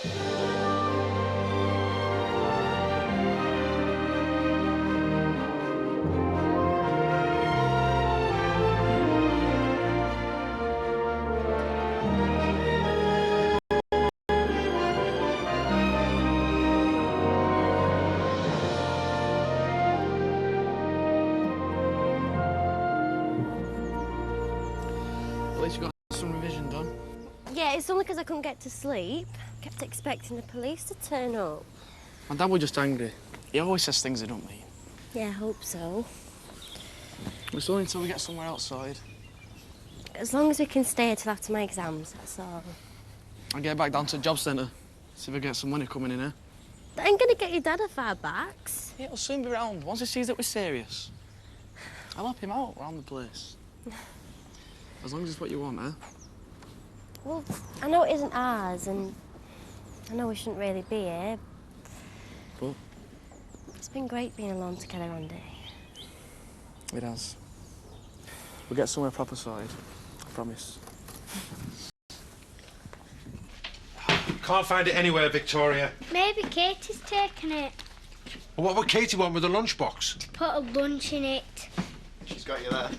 At least you got some revision done. Yeah, it's only because I couldn't get to sleep. Kept expecting the police to turn up. My dad was just angry. He always says things he don't mean. Yeah, I hope so. It's only until we get somewhere else sorted. As long as we can stay here till after my exams, that's all. I'll get back down to the job centre, see if I get some money coming in here. That ain't gonna get your dad off our backs. Yeah, he'll soon be round, once he sees that we're serious. I'll help him out around the place. As long as it's what you want, eh? Well, I know it isn't ours, and I know we shouldn't really be here. But? It's been great being alone together, Andy. It has. We'll get somewhere proper sorted, I promise. Can't find it anywhere, Victoria. Maybe Katie's taken it. Well, what would Katie want with a lunchbox? Put a lunch in it. She's got you there.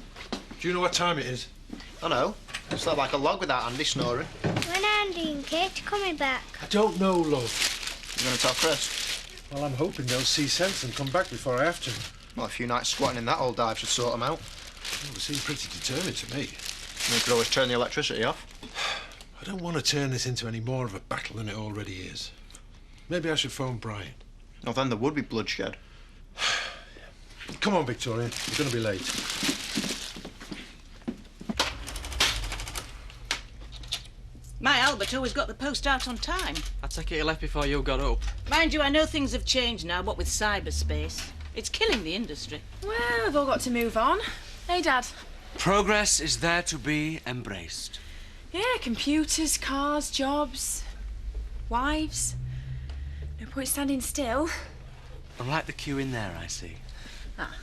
Do you know what time it is? I know. It's not like a log without Andy snoring. When are Andy and Katie coming back? I don't know, love. You going to tell Chris? Well, I'm hoping they'll see sense and come back before I have to. Well, a few nights squatting in that old dive should sort them out. Well, they seem pretty determined to me. You could always turn the electricity off. I don't want to turn this into any more of a battle than it already is. Maybe I should phone Brian. Well, then there would be bloodshed. Come on, Victoria. You're going to be late. My Albert always got the post out on time. I take it he left before you got up. Mind you, I know things have changed now, what with cyberspace. It's killing the industry. Well, we've all got to move on. Hey, Dad. Progress is there to be embraced. Yeah, computers, cars, jobs, wives. No point standing still. Unlike the queue in there, I see. Ah.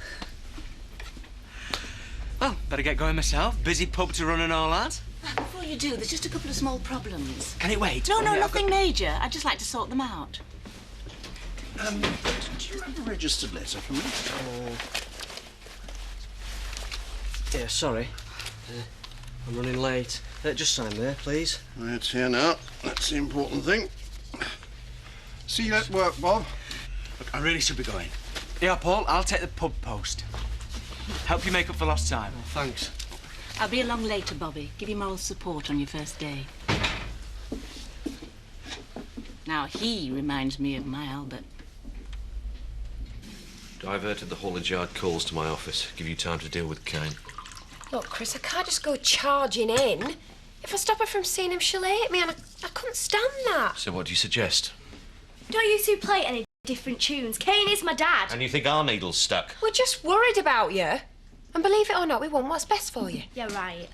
Well, better get going myself. Busy pub to run and all that. Before you do, there's just a couple of small problems. Can it wait? No, I've nothing got- major. I'd just like to sort them out. Do you have a registered letter for me? Yeah, sorry. I'm running late. Just sign there, please. It's here now. That's the important thing. See you at work, Bob. Look, I really should be going. Yeah, Paul, I'll take the pub post. Help you make up for lost time. Oh, thanks. I'll be along later, Bobby. Give you moral support on your first day. Now, he reminds me of my Albert. Diverted the haulage yard calls to my office. Give you time to deal with Kane. Look, Chris, I can't just go charging in. If I stop her from seeing him, she'll hate me, and I couldn't stand that. So what do you suggest? Don't you two play any different tunes? Kane is my dad. And you think our needle's stuck? We're just worried about you. And believe it or not, we want what's best for you. Yeah, right.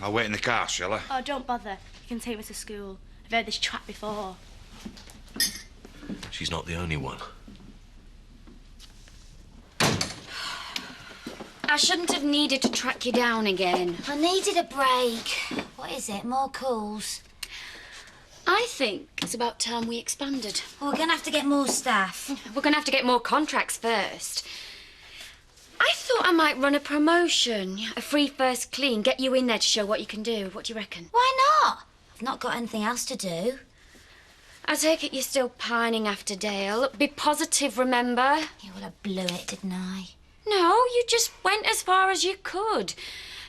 I'll wait in the car, shall I? Oh, don't bother. You can take me to school. I've heard this track before. She's not the only one. I shouldn't have needed to track you down again. I needed a break. What is it? More calls? I think it's about time we expanded. Well, we're going to have to get more staff. We're going to have to get more contracts first. I thought I might run a promotion. A free first clean, get you in there to show what you can do. What do you reckon? Why not? I've not got anything else to do. I take it you're still pining after Dale. Be positive, remember? Yeah, well, I blew it, didn't I? No, you just went as far as you could.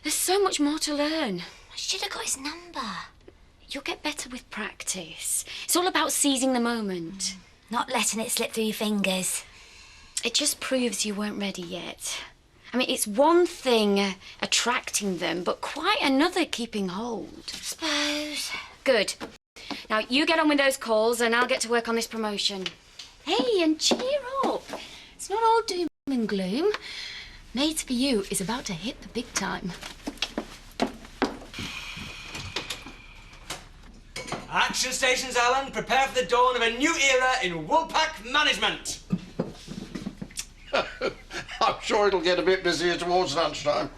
There's so much more to learn. I should have got his number. You'll get better with practice. It's all about seizing the moment. Not letting it slip through your fingers. It just proves you weren't ready yet. I mean, it's one thing attracting them, but quite another keeping hold. Suppose. Good. Now, you get on with those calls and I'll get to work on this promotion. Hey, and cheer up. It's not all doom and gloom. Made for You is about to hit the big time. Action stations, Alan. Prepare for the dawn of a new era in Woolpack management. I'm sure it'll get a bit busier towards lunchtime.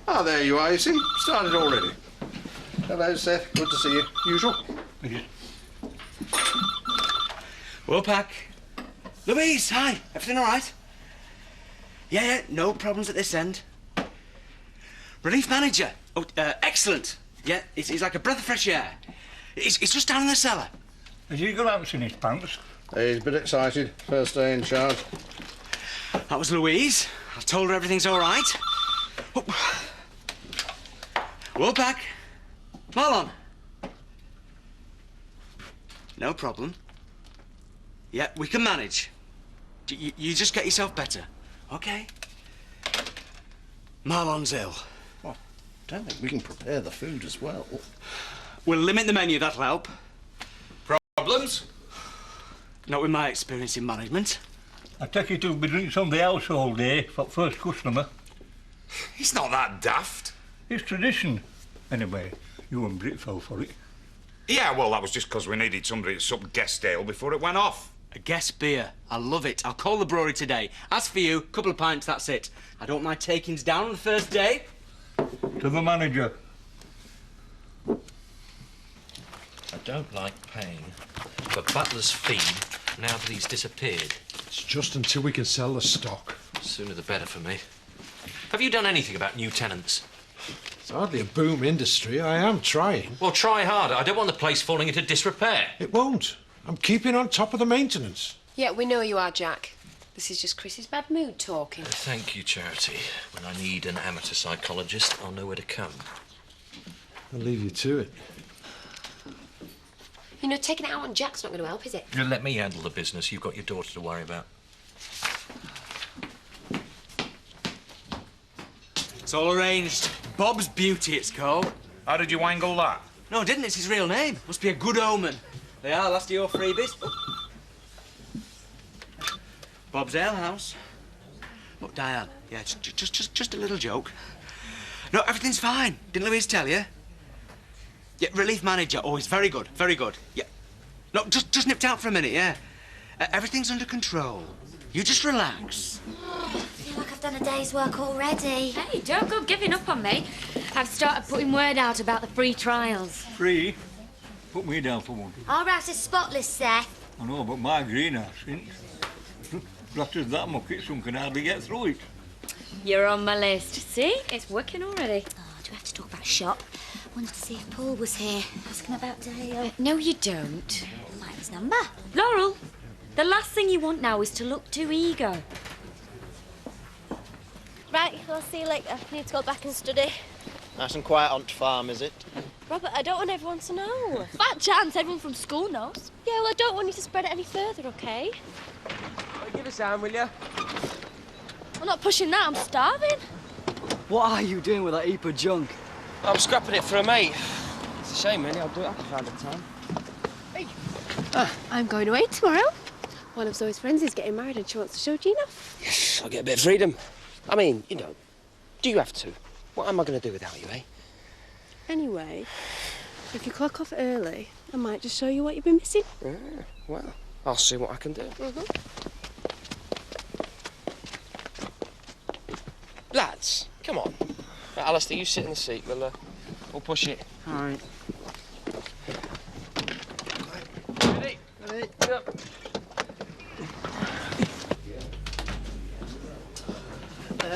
Ah, there you are, you see. Started already. Hello, Seth. Good to see you. Usual. We'll pack. Louise, hi. Everything all right? Yeah, no problems at this end. Relief manager. Oh, excellent. Yeah, he's like a breath of fresh air. He's just down in the cellar. Has he got ants in his pants? He's a bit excited. First day in charge. That was Louise. I told her everything's all right. Oh. We'll pack. Marlon. No problem. Yeah, we can manage. You just get yourself better, OK? Marlon's ill. Well, don't think we can prepare the food as well. We'll limit the menu, that'll help. Problems? Not with my experience in management. I take it he'll be drinking somebody else all day for first customer. He's not that daft. It's tradition. Anyway, you and Brit fell for it. Yeah, well, that was just because we needed somebody to sup guest ale before it went off. A guest beer. I love it. I'll call the brewery today. As for you, couple of pints, that's it. I don't mind takings down on the first day. To the manager. I don't like paying for butler's fee now that he's disappeared. It's just until we can sell the stock. Sooner the better for me. Have you done anything about new tenants? It's hardly a boom industry. I am trying. Well, try harder. I don't want the place falling into disrepair. It won't. I'm keeping on top of the maintenance. Yeah, we know you are, Jack. This is just Chris's bad mood talking. Thank you, Charity. When I need an amateur psychologist, I'll know where to come. I'll leave you to it. You know, taking it out on Jack's not going to help, is it? You let me handle the business. You've got your daughter to worry about. It's all arranged. Bob's Beauty, it's called. How did you wangle that? No, I didn't. It's his real name. Must be a good omen. They are. Last of your freebies. Bob's Ale House. Look, Diane. Yeah, just a little joke. No, everything's fine. Didn't Louise tell you? Yeah, relief manager. Oh, he's very good. Very good. Yeah. No, just nipped out for a minute. Yeah. Everything's under control. You just relax. I feel like I've done a day's work already. Hey, don't go giving up on me. I've started putting word out about the free trials. Free? Put me down for one. Our house is spotless, Seth. I know, but my greenhouse isn't. Flat as that muck, some can hardly get through it. You're on my list. See? It's working already. Oh, do we have to talk about shop? Wanted to see if Paul was here. Ask him about Dale. No, you don't. Might have his number. Laurel, the last thing you want now is to look too eager. Right, I'll see you later. I need to go back and study. Nice and quiet on farm, is it? Robert, I don't want everyone to know. Fat chance everyone from school knows. Yeah, well, I don't want you to spread it any further, OK? Give us a hand, will you? I'm not pushing that, I'm starving. What are you doing with that heap of junk? I'm scrapping it for a mate. It's a shame, really. I'll do it if I find the time. Hey. I'm going away tomorrow. One of Zoe's friends is getting married and she wants to show Gina. Yes, I'll get a bit of freedom. I mean, you know, do you have to? What am I going to do without you, eh? Anyway, if you clock off early, I might just show you what you've been missing. Well, I'll see what I can do. Lads, come on. Right, Alistair, you sit in the seat. We'll push it. All right. Ready? Ready? Go.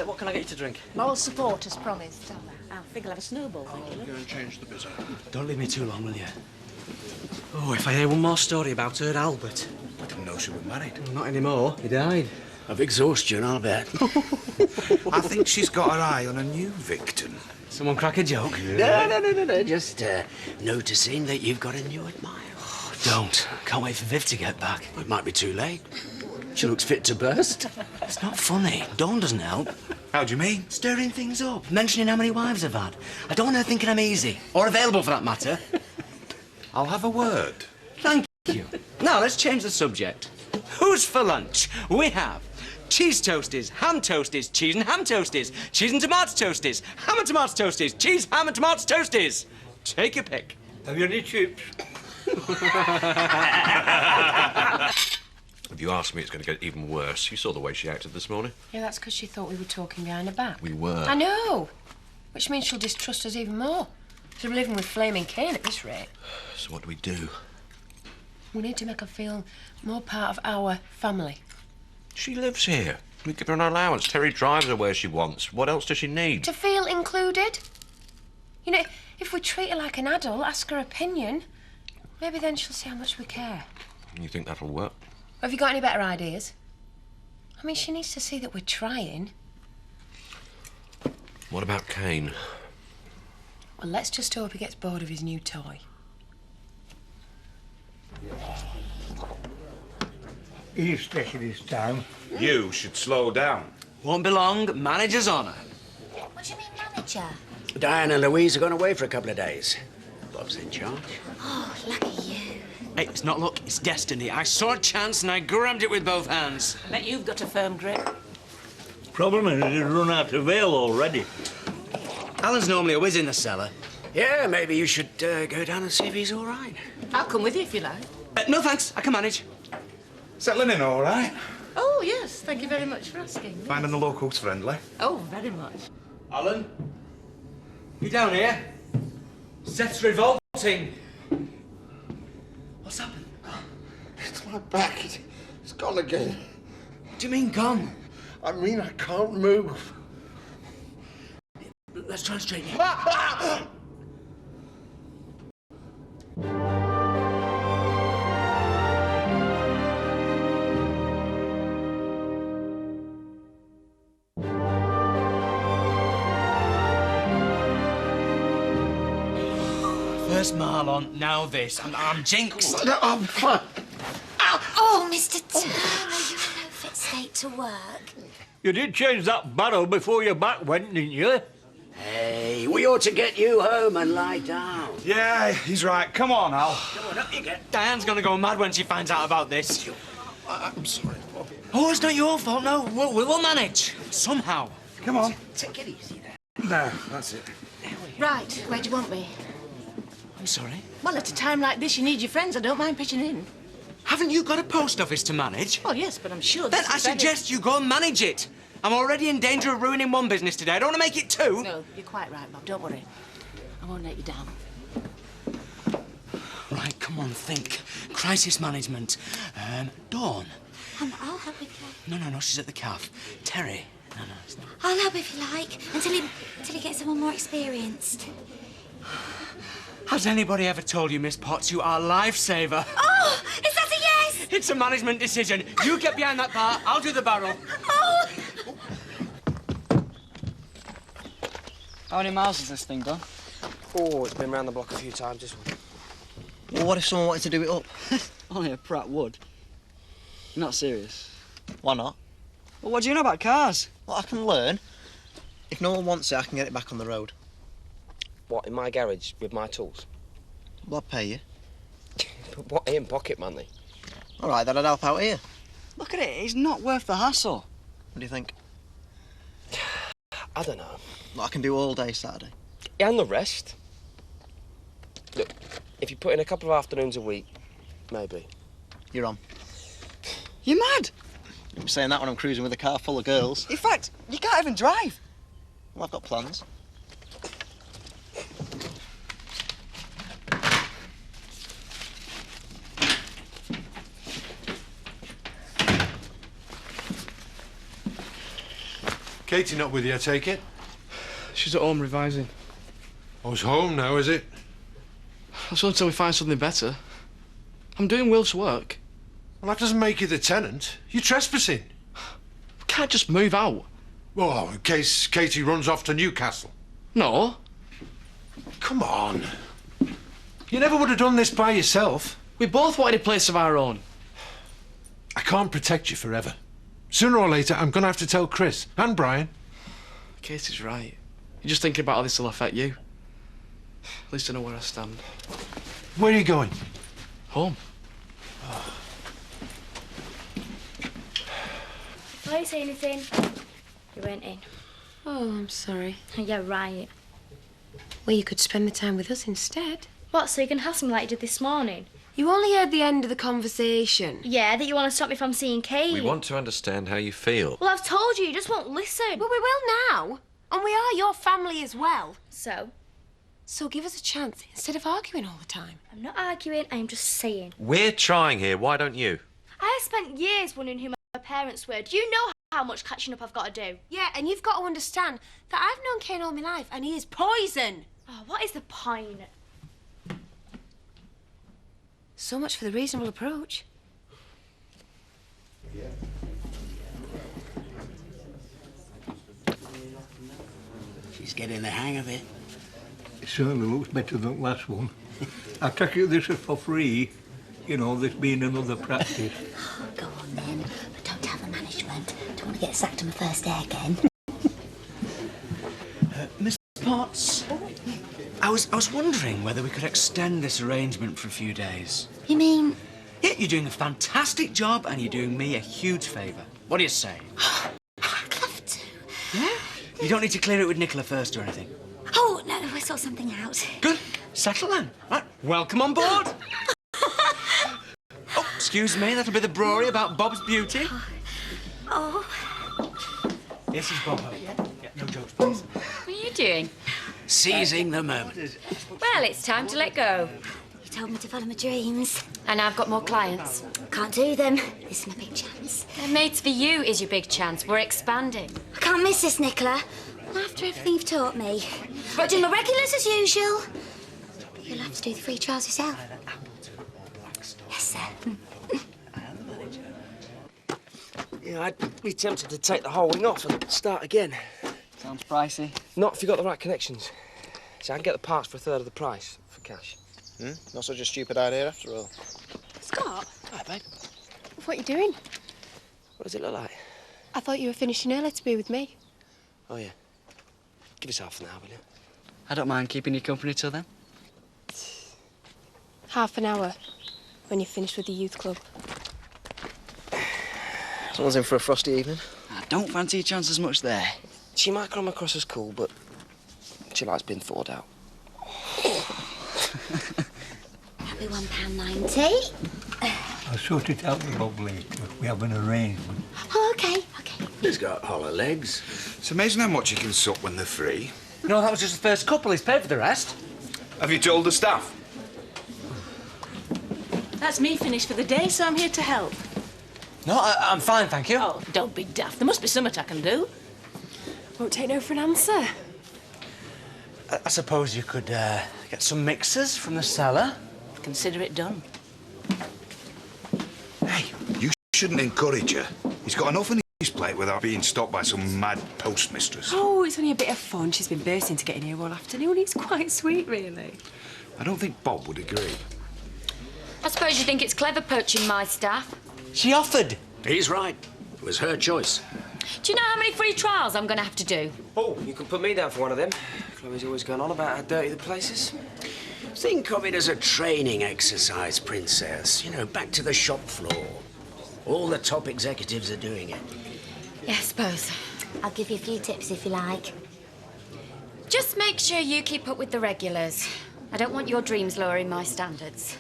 What can I get you to drink? Moral support as promised. I think I'll have a snowball, thank you. Go and change the bitter. Don't leave me too long, will you? Oh, if I hear one more story about her Albert. I didn't know she was married. Not anymore. He died. Of exhaustion, I'll bet. I think she's got her eye on a new victim. Someone crack a joke? No. Just noticing that you've got a new admirer. Oh, don't. Can't wait for Viv to get back. It might be too late. She looks fit to burst. It's not funny. Dawn doesn't help. How do you mean? Stirring things up, mentioning how many wives I've had. I don't want her thinking I'm easy, or available for that matter. I'll have a word. Thank you. Now, let's change the subject. Who's for lunch? We have cheese toasties, ham toasties, cheese and ham toasties, cheese and tomato toasties, ham and tomato toasties, cheese, ham and tomato toasties. Take your pick. Have you any chips? If you ask me, it's going to get even worse. You saw the way she acted this morning. Yeah, that's because she thought we were talking behind her back. We were. I know. Which means she'll distrust us even more. She'll be living with flaming Kane at this rate. So what do we do? We need to make her feel more part of our family. She lives here. We give her an allowance. Terry drives her where she wants. What else does she need? To feel included. You know, if we treat her like an adult, ask her opinion, maybe then she'll see how much we care. You think that'll work? Have you got any better ideas? I mean, she needs to see that we're trying. What about Kane? Well, let's just hope he gets bored of his new toy. He's taking his time. You should slow down. Won't be long. Manager's honour. What do you mean, manager? Diane and Louise are going away for a couple of days. Bob's in charge. Oh, lucky you. Hey, it's not luck, it's destiny. I saw a chance and I grabbed it with both hands. I bet you've got a firm grip. Problem is, he's run out of ale already. Alan's normally a whiz in the cellar. Yeah, maybe you should go down and see if he's all right. I'll come with you if you like. No, thanks. I can manage. Settling in all right? Oh, yes. Thank you very much for asking. Finding the locals friendly? Oh, very much. Alan? You down here? Seth's revolting. What's happened? It's my back. It's gone again. What do you mean, gone? I mean, I can't move. Let's try and straighten it. First Marlon, now this. I'm jinxed. I'm fine. Oh, Mr. Turner, you're in no fit state to work. You did change that barrow before your back went, didn't you? Hey, we ought to get you home and lie down. Yeah, he's right. Come on, Al. Come on, up you get. Diane's gonna go mad when she finds out about this. I'm sorry, Bob. Oh, it's not your fault, no. We'll manage. Somehow. Come on. Take it easy there. There, that's it. Right, where do you want me? I'm sorry. Well, at a time like this, you need your friends. I don't mind pitching in. Haven't you got a post office to manage? Oh, yes, but I'm sure Then this I is better. suggest you go and manage it. I'm already in danger of ruining one business today. I don't want to make it two. No, you're quite right, Bob. Don't worry. I won't let you down. Right, come on, think. Crisis management. Dawn. I'll help if you like. No, she's at the calf. Terry. No, it's not. I'll help if you like, until he gets someone more experienced. Has anybody ever told you, Miss Potts, you are a lifesaver? Oh, is that a yes? It's a management decision. You get behind that bar, I'll do the barrel. Oh! How many miles has this thing done? Oh, it's been round the block a few times, this one. Well, what if someone wanted to do it up? Only a prat would. You're not serious. Why not? Well, what do you know about cars? Well, I can learn. If no one wants it, I can get it back on the road. What, in my garage, with my tools? Well, I'll pay you. But what, in pocket money? All right, then I'd help out here. Look at it, it's not worth the hassle. What do you think? I don't know. Well, I can do all day Saturday. And the rest? Look, if you put in a couple of afternoons a week, maybe. You're on. You're mad! I'm saying that when I'm cruising with a car full of girls. In fact, you can't even drive. Well, I've got plans. Katie not with you, I take it? She's at home revising. Oh, it's home now, is it? That's until we find something better. I'm doing Wilf's work. Well, that doesn't make you the tenant. You're trespassing. We can't just move out. Well, in case Katie runs off to Newcastle. No. Come on. You never would have done this by yourself. We both wanted a place of our own. I can't protect you forever. Sooner or later, I'm going to have to tell Chris and Brian. Katie's right. You're just thinking about how this will affect you. At least I know where I stand. Where are you going? Home. Why you say anything? You went in. Oh, I'm sorry. Yeah, right. Well, you could spend the time with us instead. What, so you can hassle me like you did this morning? You only heard the end of the conversation. Yeah, that you want to stop me from seeing Kate. We want to understand how you feel. Well, I've told you, you just won't listen. Well, we will now. And we are your family as well. So? So give us a chance instead of arguing all the time. I'm not arguing, I'm just saying. We're trying here, why don't you? I have spent years wondering who my parents were. Do you know how much catching up I've got to do? Yeah, and you've got to understand that I've known Kane all my life, and he is poison. Oh, what is the point? So much for the reasonable approach. She's getting the hang of it. It certainly looks better than the last one. I take it this is for free. You know, this being another practice. Go on then, but don't tell the management. Don't want to get sacked on my first day again. Miss Potts, I was wondering whether we could extend this arrangement for a few days. You mean? Yeah, you're doing a fantastic job and you're doing me a huge favour. What do you say? I'd love to. Yeah? You don't need to clear it with Nicola first or anything. Oh, no, we'll sort something out. Good. Settle then. Right. Welcome on board. Oh, excuse me, that'll be the brewery about Bob's beauty. Oh. Yes, it's Bob. Yeah, no jokes, please. What are you doing? Seizing the moment. Well, it's time to let go. You told me to follow my dreams. And I've got more clients. Can't do them. This is my big chance. Mates for You is your big chance. We're expanding. I can't miss this, Nicola. After everything you've taught me. But do my regulars as usual. You'll have to do the free trials yourself. Yes, sir. Yeah, I'd be tempted to take the whole wing off and start again. Sounds pricey. Not if you've got the right connections. See, I can get the parts for a third of the price for cash. Not such a stupid idea after all. Scott, Hi, babe. what are you doing? What does it look like? I thought you were finishing early to be with me. Oh, yeah. Give us half an hour, will you? I don't mind keeping you company till then. Half an hour when you're finished with the youth club. Someone's in for a frosty evening. I don't fancy your chances much there. She might come across as cool, but she likes being thawed out. That'll be £1.90. I'll sort it out with Bob later. We have an arrangement. Oh, okay. He's got hollow legs. It's amazing how much you can suck when they're free. No, that was just the first couple. He's paid for the rest. Have you told the staff? That's me finished for the day, so I'm here to help. No, I'm fine, thank you. Oh, don't be daft. There must be something I can do. Won't take no for an answer. I suppose you could get some mixers from the cellar. Consider it done. Hey, you shouldn't encourage her. He's got enough on his plate without being stopped by some mad postmistress. Oh, it's only a bit of fun. She's been bursting to get in here all afternoon. It's quite sweet, really. I don't think Bob would agree. I suppose you think it's clever poaching my staff. She offered. He's right. It was her choice. Do you know how many free trials I'm going to have to do? Oh, you can put me down for one of them. Chloe's always going on about how dirty the place is. Think of it as a training exercise, Princess. You know, back to the shop floor. All the top executives are doing it. Yeah, I suppose. I'll give you a few tips if you like. Just make sure you keep up with the regulars. I don't want your dreams lowering my standards.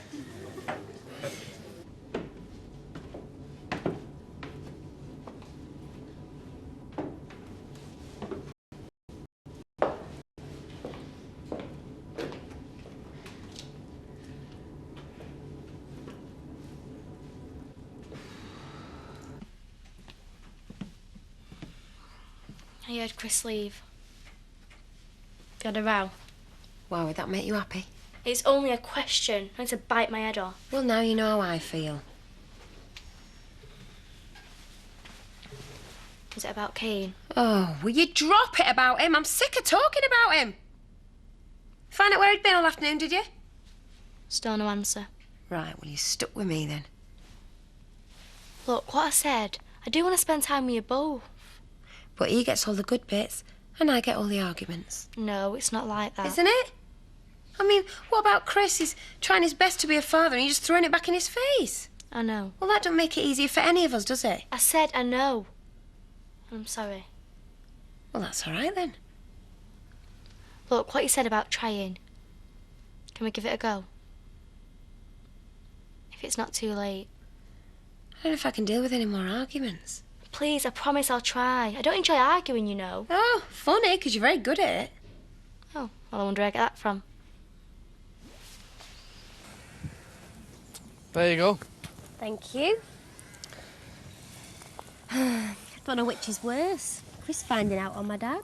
I heard Chris leave. You had a row. Why would that make you happy? It's only a question. I need to bite my head off. Well, now you know how I feel. Is it about Kane? Oh, will you drop it about him? I'm sick of talking about him. Find out where he'd been all afternoon, did you? Still no answer. Right, well, you stuck with me then. Look, what I said, I do want to spend time with you both. But he gets all the good bits, and I get all the arguments. No, it's not like that. Isn't it? I mean, what about Chris? He's trying his best to be a father, and you're just throwing it back in his face. I know. Well, that don't make it easier for any of us, does it? I said I know. I'm sorry. Well, that's all right, then. Look, what you said about trying. Can we give it a go? If it's not too late. I don't know if I can deal with any more arguments. Please, I promise I'll try. I don't enjoy arguing, you know. Oh, funny, because you're very good at it. Oh, well, I wonder where I get that from. There you go. Thank you. I don't know which is worse. Chris finding out on my dad.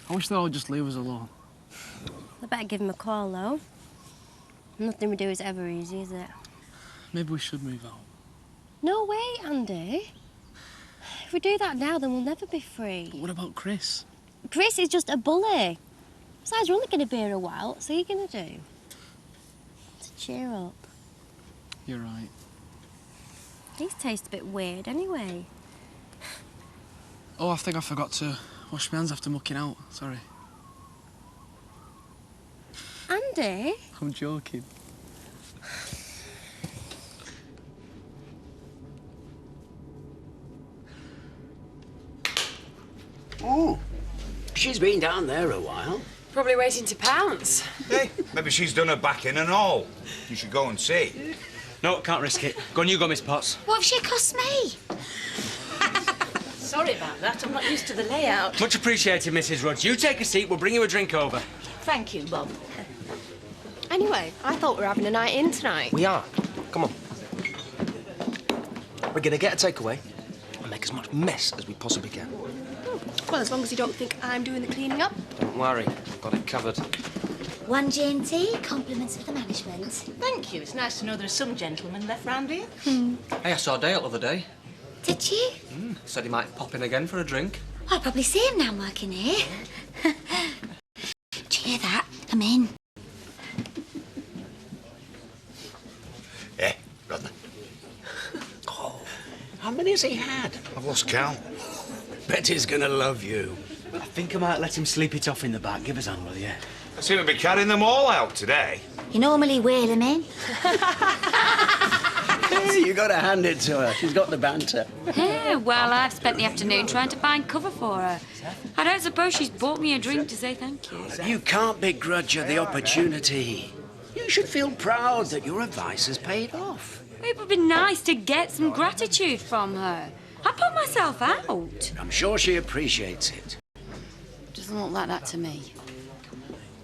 I wish they'd all just leave us alone. I better give him a call, though. Nothing we do is ever easy, is it? Maybe we should move out. No way, Andy. If we do that now, then we'll never be free. But what about Chris? Chris is just a bully. Besides, we're only going to be here a while. What's he going to do? To cheer up. You're right. These taste a bit weird anyway. Oh, I think I forgot to wash my hands after mucking out. Sorry. Andy? I'm joking. Oh, she's been down there a while. Probably waiting to pounce. Hey, maybe she's done her back in and all. You should go and see. No, can't risk it. Go on, you go, Miss Potts. What if she costs me? Sorry about that. I'm not used to the layout. Much appreciated, Mrs. Rudge. You take a seat. We'll bring you a drink over. Thank you, Bob. Anyway, I thought we were having a night in tonight. We are. Come on. We're going to get a takeaway and make as much mess as we possibly can. Well, as long as you don't think I'm doing the cleaning up. Don't worry. I've got it covered. One G&T, compliments of the management. Thank you. It's nice to know there's some gentlemen left round here. Hey, I saw Dale the other day. Did you? Said he might pop in again for a drink. I'll probably see him now I'm working here. Do you hear that? I'm in. Eh, Rodman. Oh, how many has he had? I've lost count. Bet he's gonna love you. I think I might let him sleep it off in the back. Give us hand, will you? I seem to be carrying them all out today. You normally wheel him in. Hey, you gotta hand it to her. She's got the banter. Yeah, well, I've spent the afternoon trying to find cover for her. I don't suppose she's bought me a drink to say thank you. You can't begrudge her the opportunity. You should feel proud that your advice has paid off. It would be nice to get some gratitude from her. I put myself out. I'm sure she appreciates it. Doesn't look like that to me.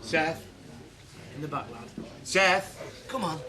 Seth. In the back, lad. Seth. Come on.